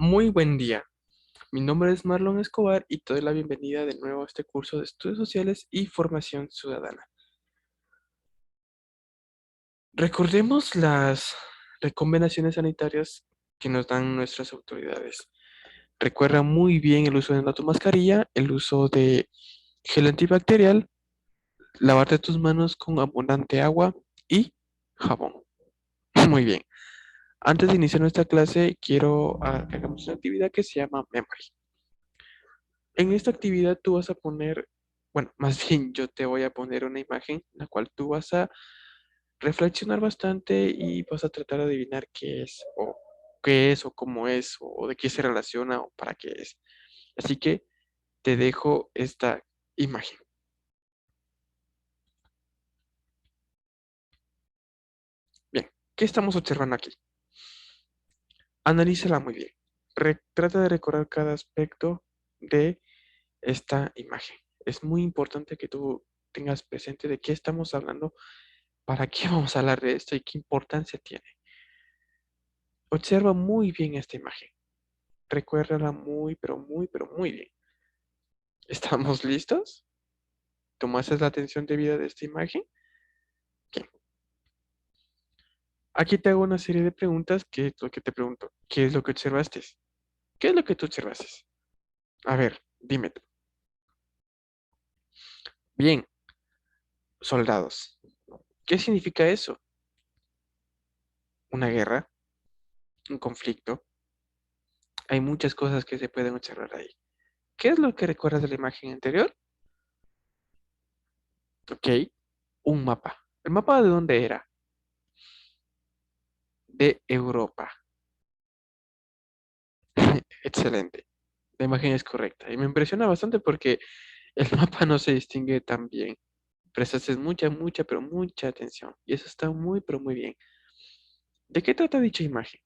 Muy buen día. Mi nombre es Marlon Escobar y te doy la bienvenida de nuevo a este curso de estudios sociales y formación ciudadana. Recordemos las recomendaciones sanitarias que nos dan nuestras autoridades. Recuerda muy bien el uso de tu mascarilla, el uso de gel antibacterial, lavarte tus manos con abundante agua y jabón. Muy bien. Antes de iniciar nuestra clase, quiero que hagamos una actividad que se llama Memory. En esta actividad tú vas a poner, bueno, más bien yo te voy a poner una imagen, la cual tú vas a reflexionar bastante y vas a tratar de adivinar qué es, o cómo es, o de qué se relaciona, o para qué es. Así que te dejo esta imagen. Bien, ¿qué estamos observando aquí? Analízala muy bien. Trata de recordar cada aspecto de esta imagen. Es muy importante que tú tengas presente de qué estamos hablando. ¿Para qué vamos a hablar de esto y qué importancia tiene? Observa muy bien esta imagen. Recuérdala muy, pero muy bien. ¿Estamos listos? ¿Tomaste la atención debida de esta imagen? Bien. Aquí te hago una serie de preguntas que es lo que te pregunto. ¿Qué es lo que observaste? ¿Qué es lo que tú observaste? A ver, dime tú. Bien, soldados. ¿Qué significa eso? ¿Una guerra? ¿Un conflicto? Hay muchas cosas que se pueden observar ahí. ¿Qué es lo que recuerdas de la imagen anterior? Ok, un mapa. ¿El mapa de dónde era? De Europa. Excelente. La imagen es correcta. Y me impresiona bastante porque el mapa no se distingue tan bien. Prestaste pero mucha atención. Y eso está muy, pero muy bien. ¿De qué trata dicha imagen?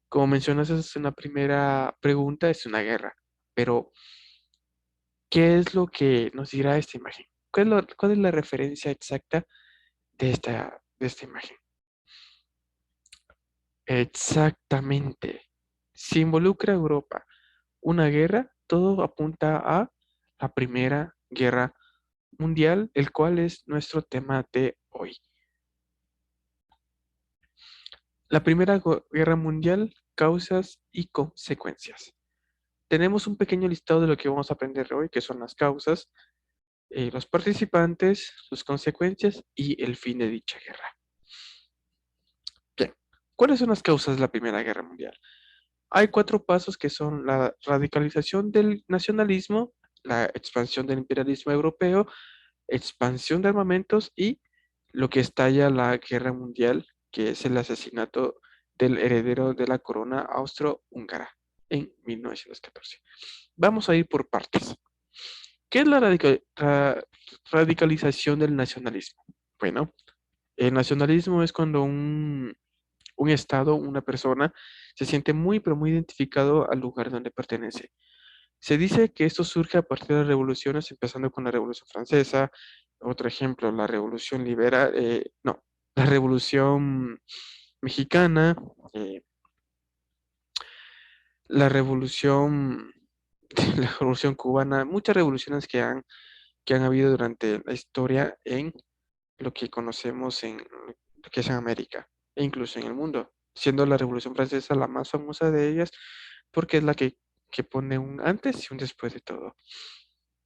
Como mencionas en la primera pregunta, es una guerra. Pero, ¿qué es lo que nos dirá esta imagen? ¿Cuál es la referencia exacta de esta imagen? Exactamente. Si involucra a Europa una guerra, todo apunta a la Primera Guerra Mundial, el cual es nuestro tema de hoy. La Guerra Mundial, causas y consecuencias. Tenemos un pequeño listado de lo que vamos a aprender hoy, que son las causas, los participantes, sus consecuencias y el fin de dicha guerra. Bien, ¿cuáles son las causas de la Primera Guerra Mundial? Hay cuatro pasos que son la radicalización del nacionalismo, la expansión del imperialismo europeo, expansión de armamentos y lo que estalla la guerra mundial, que es el asesinato del heredero de la corona austro-húngara en 1914. Vamos a ir por partes. ¿Qué es la radicalización del nacionalismo? Bueno, el nacionalismo es cuando un estado, una persona, se siente muy, pero muy identificado al lugar donde pertenece. Se dice que esto surge a partir de las revoluciones, empezando con la Revolución Francesa. Otro ejemplo, la Revolución Liberal, no, la Revolución Mexicana, eh, la Revolución, la Revolución Cubana, muchas revoluciones que han habido durante la historia en lo que conocemos en lo que es en América e incluso en el mundo, siendo la Revolución Francesa la más famosa de ellas porque es la que pone un antes y un después de todo.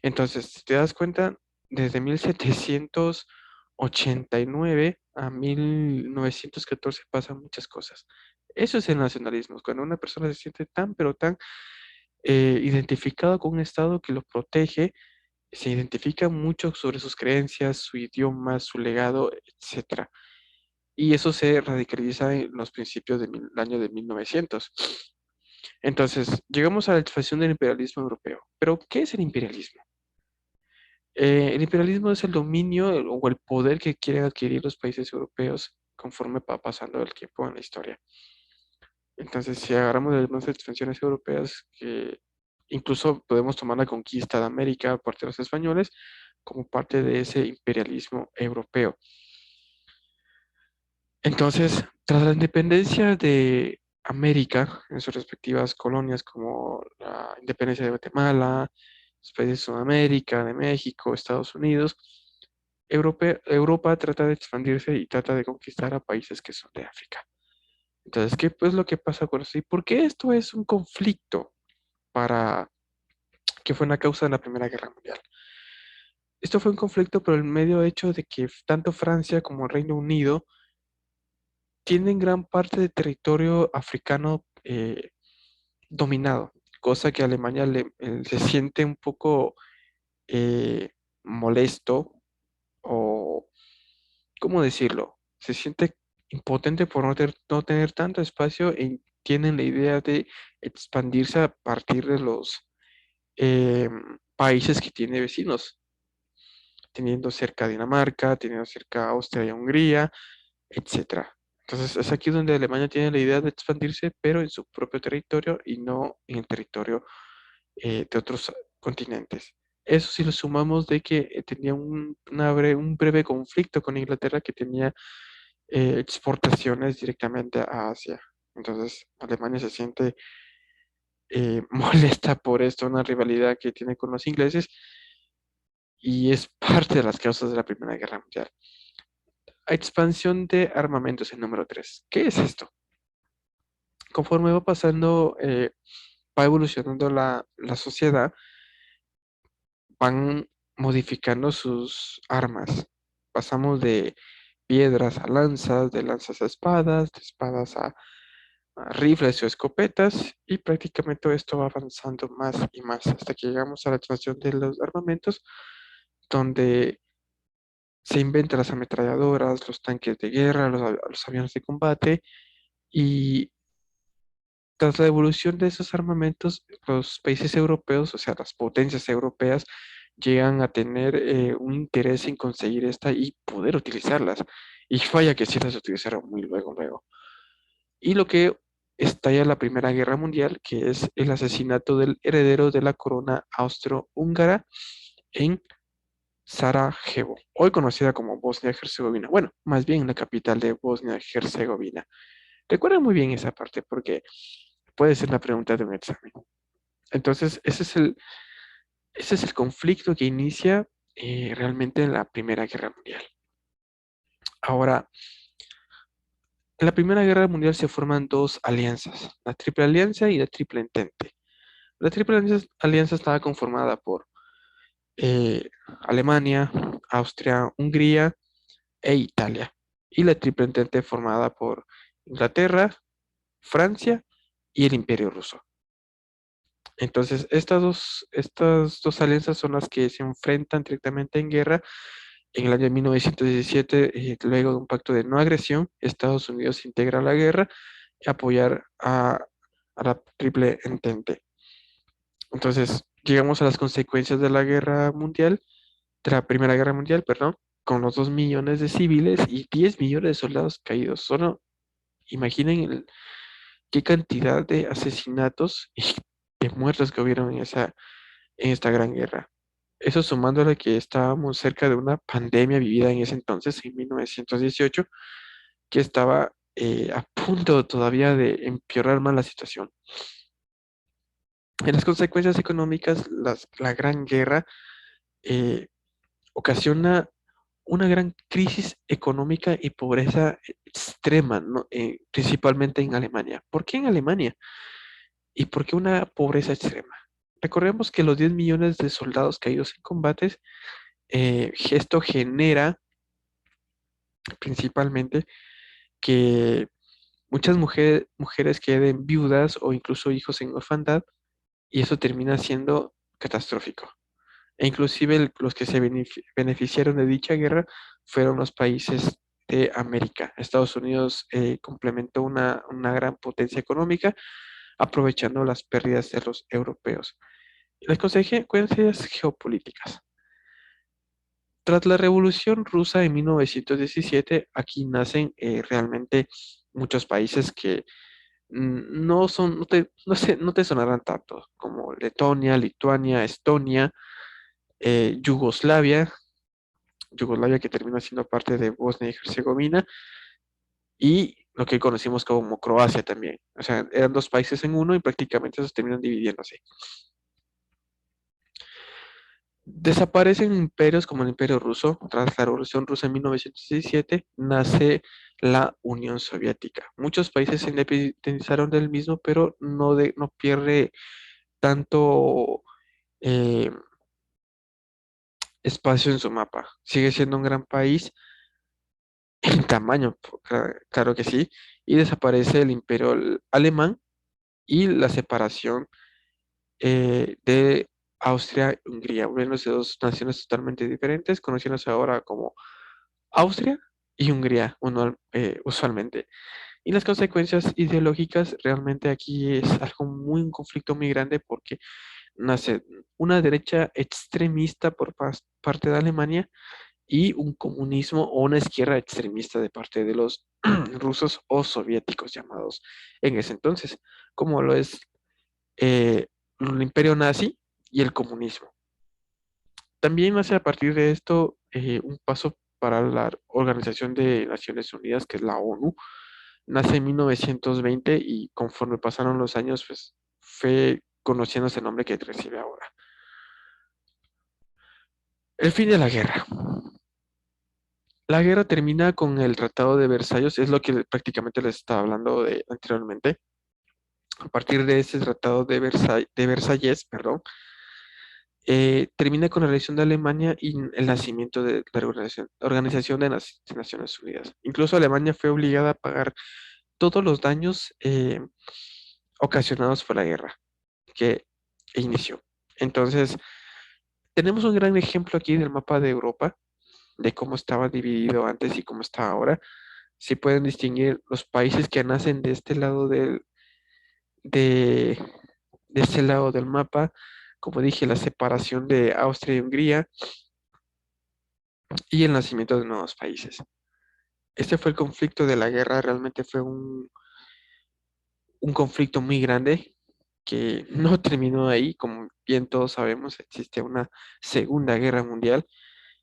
Entonces, si te das cuenta, desde 1789 a 1914 pasan muchas cosas. Eso es el nacionalismo, cuando una persona se siente tan, pero tan identificado con un Estado que lo protege, se identifica mucho sobre sus creencias, su idioma, su legado, etcétera. Y eso se radicaliza en los principios del año de 1900. Entonces, llegamos a la expansión del imperialismo europeo. Pero, ¿qué es el imperialismo? El imperialismo es el dominio o el poder que quieren adquirir los países europeos conforme va pasando el tiempo en la historia. Entonces, si agarramos las demás expansiones europeas, que incluso podemos tomar la conquista de América por parte de los españoles como parte de ese imperialismo europeo. Entonces, tras la independencia América en sus respectivas colonias, como la independencia de Guatemala, los países de Sudamérica, de México, Estados Unidos. Europa trata de expandirse y trata de conquistar a países que son de África. Entonces, ¿qué es lo que pasa con esto? ¿Y por qué esto es un conflicto para que fue una causa de la Primera Guerra Mundial? Esto fue un conflicto por el medio hecho de que tanto Francia como el Reino Unido tienen gran parte de territorio africano dominado, cosa que a Alemania se siente un poco eh, molesto o, ¿cómo decirlo? Se siente impotente por no tener tanto espacio y tienen la idea de expandirse a partir de los países que tiene vecinos, teniendo cerca Dinamarca, teniendo cerca Austria y Hungría, etcétera. Entonces es aquí donde Alemania tiene la idea de expandirse, pero en su propio territorio y no en el territorio de otros continentes. Eso si lo sumamos de que tenía un breve conflicto con Inglaterra que tenía exportaciones directamente a Asia. Entonces Alemania se siente molesta por esto, una rivalidad que tiene con los ingleses y es parte de las causas de la Primera Guerra Mundial. Expansión de armamentos, el número 3. ¿Qué es esto? Conforme va pasando, va evolucionando la sociedad, van modificando sus armas. Pasamos de piedras a lanzas, de lanzas a espadas, de espadas a rifles o escopetas, y prácticamente todo esto va avanzando más y más hasta que llegamos a la expansión de los armamentos, donde se inventan las ametralladoras, los tanques de guerra, los aviones de combate, y tras la evolución de esos armamentos, los países europeos, o sea, las potencias europeas, llegan a tener un interés en conseguir esta y poder utilizarlas. Y vaya que sí las utilizaron muy luego, luego. Y lo que estalla la Primera Guerra Mundial, que es el asesinato del heredero de la corona austrohúngara en Sarajevo, hoy conocida como Bosnia-Herzegovina. Bueno, más bien la capital de Bosnia-Herzegovina. Recuerda muy bien esa parte porque puede ser una pregunta de un examen. Entonces, ese es el conflicto que inicia realmente en la Primera Guerra Mundial. Ahora, en la Primera Guerra Mundial se forman dos alianzas, la Triple Alianza y la Triple Entente. La Triple Alianza estaba conformada por eh, Alemania, Austria, Hungría e Italia. Y la Triple Entente formada por Inglaterra, Francia y el Imperio Ruso. Entonces, estas dos alianzas son las que se enfrentan directamente en guerra. En el año 1917, luego de un pacto de no agresión, Estados Unidos se integra a la guerra y apoyar a la Triple Entente. Entonces, llegamos a las consecuencias de la guerra mundial, de la Primera Guerra Mundial, perdón, con los 2 millones de civiles y 10 millones de soldados caídos. Solo imaginen qué cantidad de asesinatos y de muertos que hubieron en esta gran guerra. Eso sumándole que estábamos cerca de una pandemia vivida en ese entonces, en 1918, que estaba a punto todavía de empeorar más la situación. En las consecuencias económicas, la Gran Guerra eh, ocasiona una gran crisis económica y pobreza extrema, ¿no? Principalmente en Alemania. ¿Por qué en Alemania? ¿Y por qué una pobreza extrema? Recordemos que los 10 millones de soldados caídos en combates, esto genera principalmente que muchas mujeres queden viudas o incluso hijos en orfandad, y eso termina siendo catastrófico. E inclusive los que se beneficiaron de dicha guerra fueron los países de América. Estados Unidos complementó una gran potencia económica aprovechando las pérdidas de los europeos. Las consecuencias geopolíticas. Tras la Revolución Rusa en 1917, aquí nacen realmente muchos países que no te sonarán tanto, como Letonia, Lituania, Estonia, Yugoslavia que termina siendo parte de Bosnia y Herzegovina, y lo que conocimos como Croacia también. O sea, eran dos países en uno y prácticamente se terminan dividiéndose. Desaparecen imperios como el Imperio Ruso. Tras la Revolución Rusa en 1917, nace la Unión Soviética. Muchos países se independizaron del mismo, pero no pierde tanto eh, espacio en su mapa. Sigue siendo un gran país en tamaño, claro que sí, y desaparece el Imperio Alemán y la separación de Austria y Hungría, uniéndose dos naciones totalmente diferentes, conociéndose ahora como Austria y Hungría usualmente. Y las consecuencias ideológicas realmente aquí es algo muy, un conflicto muy grande porque nace una derecha extremista por parte de Alemania y un comunismo o una izquierda extremista de parte de los rusos o soviéticos llamados en ese entonces, como lo es el imperio nazi y el comunismo. También nace a partir de esto un paso para la Organización de Naciones Unidas, que es la ONU. Nace en 1920 y conforme pasaron los años, pues fue conociéndose el nombre que recibe ahora. El fin de la guerra. La guerra termina con el Tratado de Versalles, es lo que prácticamente les estaba hablando de anteriormente. A partir de ese Tratado de Versalles, perdón, termina con la elección de Alemania y el nacimiento de la Organización de Naciones Unidas. Incluso Alemania fue obligada a pagar todos los daños ocasionados por la guerra que inició. Entonces, tenemos un gran ejemplo aquí del mapa de Europa, de cómo estaba dividido antes y cómo está ahora. Si pueden distinguir los países que nacen de este lado de, de este lado del mapa, como dije, la separación de Austria y Hungría y el nacimiento de nuevos países. Este fue el conflicto de la guerra, realmente fue un conflicto muy grande que no terminó ahí, como bien todos sabemos, existe una Segunda Guerra Mundial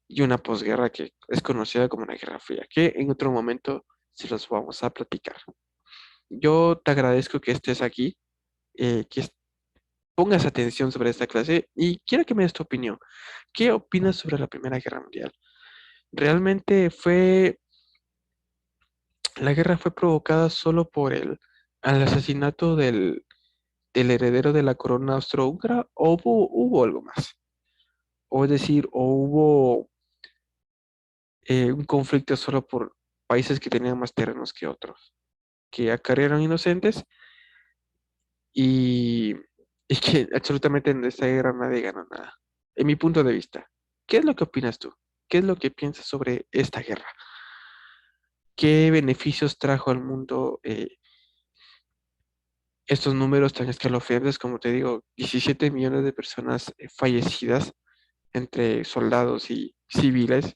y una posguerra que es conocida como la Guerra Fría, que en otro momento se los vamos a platicar. Yo te agradezco que estés aquí, pongas atención sobre esta clase y quiero que me des tu opinión. ¿Qué opinas sobre la Primera Guerra Mundial? ¿Realmente la guerra fue provocada solo por el asesinato del heredero de la corona austrohúngara o hubo algo más? O es decir, o hubo un conflicto solo por países que tenían más terrenos que otros, que acá eran inocentes y, y que absolutamente en esta guerra nadie ganó nada. En mi punto de vista, ¿qué es lo que opinas tú? ¿Qué es lo que piensas sobre esta guerra? ¿Qué beneficios trajo al mundo estos números tan escalofriantes? Como te digo, 17 millones de personas fallecidas entre soldados y civiles.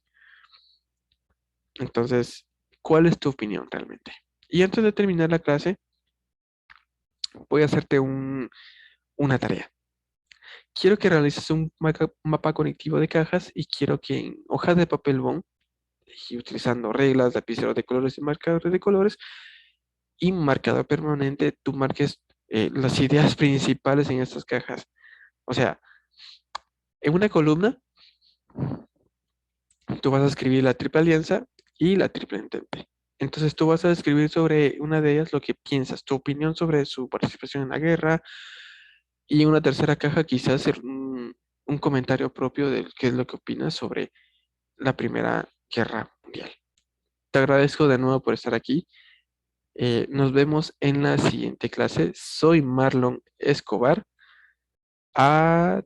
Entonces, ¿cuál es tu opinión realmente? Y antes de terminar la clase, voy a hacerte una tarea. Quiero que realices un mapa conectivo de cajas y quiero que en hojas de papel bond, y utilizando reglas, lapiceros de colores y marcadores de colores y marcador permanente, tú marques las ideas principales en estas cajas. O sea, en una columna, tú vas a escribir la Triple Alianza y la Triple Entente. Entonces tú vas a escribir sobre una de ellas lo que piensas, tu opinión sobre su participación en la guerra, y en una tercera caja quizás hacer un comentario propio de qué es lo que opinas sobre la Primera Guerra Mundial. Te agradezco de nuevo por estar aquí. Nos vemos en la siguiente clase. Soy Marlon Escobar. Adiós.